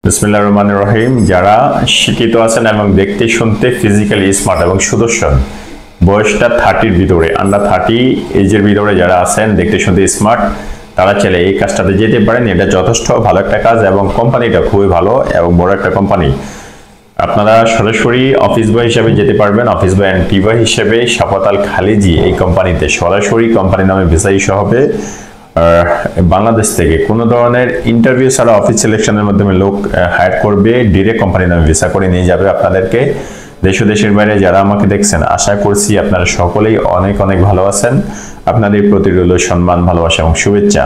বিসমিল্লাহির রহমানির রহিম। যারা শিক্ষিত আছেন এবং দেখতে শুনতে ফিজিক্যালি স্মার্ট এবং সুদর্শন, বয়সটা 30-র ভিতরে, আন্ডার 30 এজের ভিতরে যারা আছেন, দেখতে শুনতে স্মার্ট, তারা চাইলে এই কাজটাতে যেতে পারেন। এটা যথেষ্ট ভালো একটা কাজ এবং কোম্পানিটা খুবই ভালো এবং বড় একটা কোম্পানি। আপনারা সরাসরি অফিস বয় হিসেবে যেতে পারবেন। অফিস বয় অ্যান্ড টি বয় হিসেবে শাফাত আল খালিজি এই কোম্পানিতে সরাসরি কোম্পানি নামে ভিসা ইস্যু হবে। বাংলাদেশ থেকে কোনো ধরনের ইন্টারভিউ ছাড়া অফিস সিলেকশনের মাধ্যমে লোক হায়ার করবে, ডিরেক্ট কোম্পানি নামে ভিসা করে নিয়ে যাবে আপনাদেরকে। দেশ ও দেশের বাইরে যারা আমাকে দেখছেন, আশা করছি আপনারা সকলেই অনেক অনেক ভালো আছেন। আপনাদের প্রতি রইল সম্মান, ভালোবাসা এবং শুভেচ্ছা।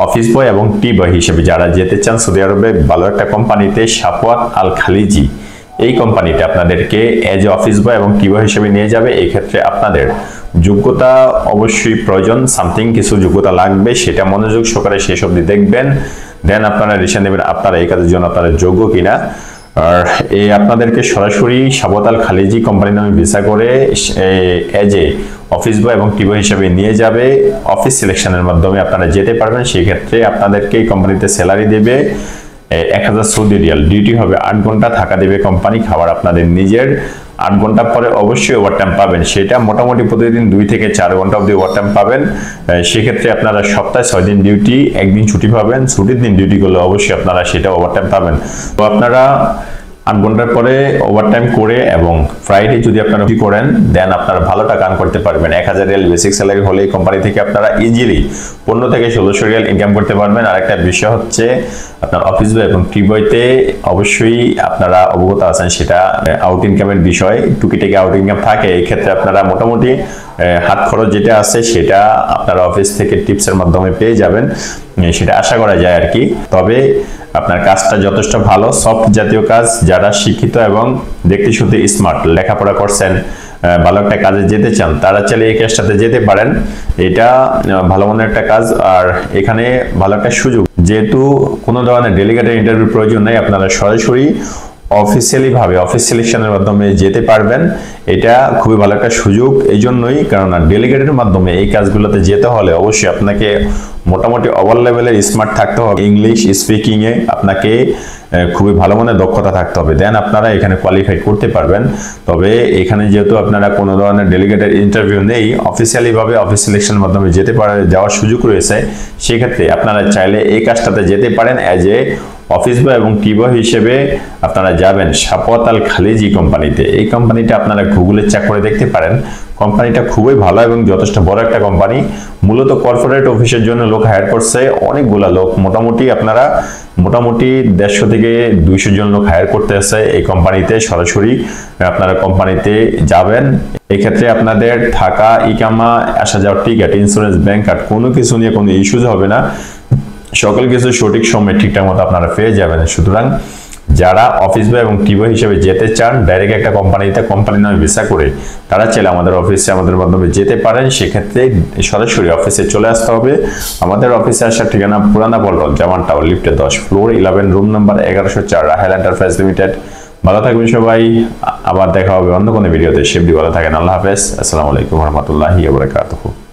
অফিস বয় এবং টি বয় হিসেবে যারা যেতে চান সৌদি আরবে ভালো একটা কোম্পানিতে, শাফাত আল খালিজি এই কোম্পানিতে আপনাদেরকে এজ এ অফিস বয় এবং টি বয় হিসেবে নিয়ে যাবে। এই ক্ষেত্রে আপনাদের যোগ্যতা অবশ্যই প্রয়োজন, সামথিং কিছু যোগ্যতা লাগবে, সেটা মনোযোগ সহকারে শেষ অবধি দেখবেন। দেন আপনারা ডিসিশন নেবেন আপনারা এই কাজের জন্য আপনারা যোগ্য কিনা। আর এই আপনাদেরকে সরাসরি শাফাত আল খালিজি কোম্পানি নামে ভিসা করে এজ এ অফিস বয় এবং টি বয় হিসেবে নিয়ে যাবে। অফিস সিলেকশনের মাধ্যমে আপনারা যেতে পারবেন। সেই ক্ষেত্রে আপনাদেরকে এই কোম্পানিতে স্যালারি দেবে 1000 সৌদি রিয়াল। ডিউটি হবে 8 ঘন্টা, থাকা দেবে কোম্পানি, খাবার আপনাদের নিজের। 8 ঘন্টা পরে অবশ্যই ওভারটাইম পাবেন, সেটা মোটামুটি প্রতিদিন 2 থেকে 4 ঘন্টা অবধি ওভারটাইম পাবেন। সেক্ষেত্রে আপনারা সপ্তাহে 6 দিন ডিউটি, 1 দিন ছুটি পাবেন। ছুটির দিন ডিউটি করলে অবশ্যই আপনারা সেটা ওভারটাইম পাবেন। তো আপনারা 8 ঘন্টার পরে ওভারটাইম করে এবং ফ্রাইডে যদি আপনারা ডিউটি করেন, দেন আপনারা ভালো টাকা আর্ন করতে পারবেন। 1000 রিয়াল বেসিক স্যালারি হলে এই কোম্পানি থেকে আপনারা ইজিলি 15 থেকে 1600 রিয়াল ইনকাম করতে পারবেন। আরেকটা বিষয় হচ্ছে আপনার অফিস বয় এবং টি বয়তে অবশ্যই আপনারা অবগত আছেন, সেটা আউট ইনকামের বিষয়, টুকিটাকি আউট ইনকাম থাকে। এই ক্ষেত্রে আপনারা মোটামুটি হাত খরচ যেটা আছে সেটা আপনারা অফিস থেকে টিপসের মাধ্যমে পেয়ে যাবেন, সেটা আশা করা যায় আর কি। তবে আপনার কাজটা যথেষ্ট ভালো, সফট জাতীয় কাজ। যারা শিক্ষিত এবং দেখতে শুনতে স্মার্ট, লেখাপড়া করছেন, ভালো একটা কাজে যেতে চান, তারা চাইলে এই কাজটাতে যেতে পারেন। এটা ভালো মনের একটা কাজ। আর এখানে ভালো একটা সুযোগ, যেহেতু কোনো ধরনের ডেলিগেটেড ইন্টারভিউ প্রয়োজন নেই, আপনারা সরাসরি অফিসিয়ালি ভাবে অফিস সিলেকশনের মাধ্যমে যেতে পারবেন। এটা খুবই ভালো একটা সুযোগ এই জন্যই, কারণ ডেলিগেটের মাধ্যমে এই কাজগুলোতে যেতে হলে অবশ্যই আপনাকে মোটামুটি ওভার লেভেলের স্মার্ট থাকতে হবে। ইংলিশ স্পিকিং এ আপনাকে খুবই ভালো মানের দক্ষতা থাকতে হবে, দেন আপনারা এখানে কোয়ালিফাই করতে পারবেন। তবে এখানে যেহেতু আপনারা কোনো ধরনের ডেলিগেটেড ইন্টারভিউ নেই, অফিসিয়ালি ভাবে অফিস সিলেকশনের মাধ্যমে যেতে যাওয়ার সুযোগ রয়েছে। সেক্ষেত্রে আপনারা চাইলে এই কাজটাতে যেতে পারেন। এজ এ অফিস বয় এবং টি বয় হিসেবে আপনারা যাবেন শাফাত আল খালিজি কোম্পানিতে। এই কোম্পানিটা আপনারা গুগলে চেক করে দেখতে পারেন। কোম্পানিটা খুবই ভালো এবং যথেষ্ট বড় একটা কোম্পানি। মূলত কর্পোরেট অফিসের জন্য লোক হায়ার করছে অনেকগুলা লোক, মোটামুটি আপনারা 150 থেকে 200 জন লোক হায়ার করতে আছে এই কোম্পানিতে। সরাসরি আপনারা কোম্পানিতে যাবেন। এই ক্ষেত্রে আপনাদের থাকা, ইকামা, আসা যাওয়ার টিকিট, ইন্স্যুরেন্স, ব্যাংক কার্ড, কোনো কিছু নিয়ে কোনো ইস্যুজ হবে না। সকল কিছু সঠিক সময়ে ঠিকঠাক মতো আপনারা পেয়ে যাবেন। সুতরাং যারা অফিস বয় এবং টি বয় হিসেবে যেতে চান ডাইরেক্ট একটা কোম্পানিতে, কোম্পানি নামে ভিসা করে, তারা চাইলে আমাদের অফিসে আমাদের মাধ্যমে যেতে পারেন। সেক্ষেত্রে সরাসরি অফিসে চলে আসতে হবে। আমাদের অফিসে আসার ঠিকানা পুরানা পল্টন, জামান টাওয়ার, লিফটে 10, floor 11, room number 1104, Rahel enterprise limited. ভালো থাকবেন সবাই, আবার দেখা হবে অন্য কোনো ভিডিওতে। সেবদি ভালো থাকেন, আল্লাহ হাফেজ, আসসালামু আলাইকুম রহমতুল্লাহি ওয়া বারাকাতুহু।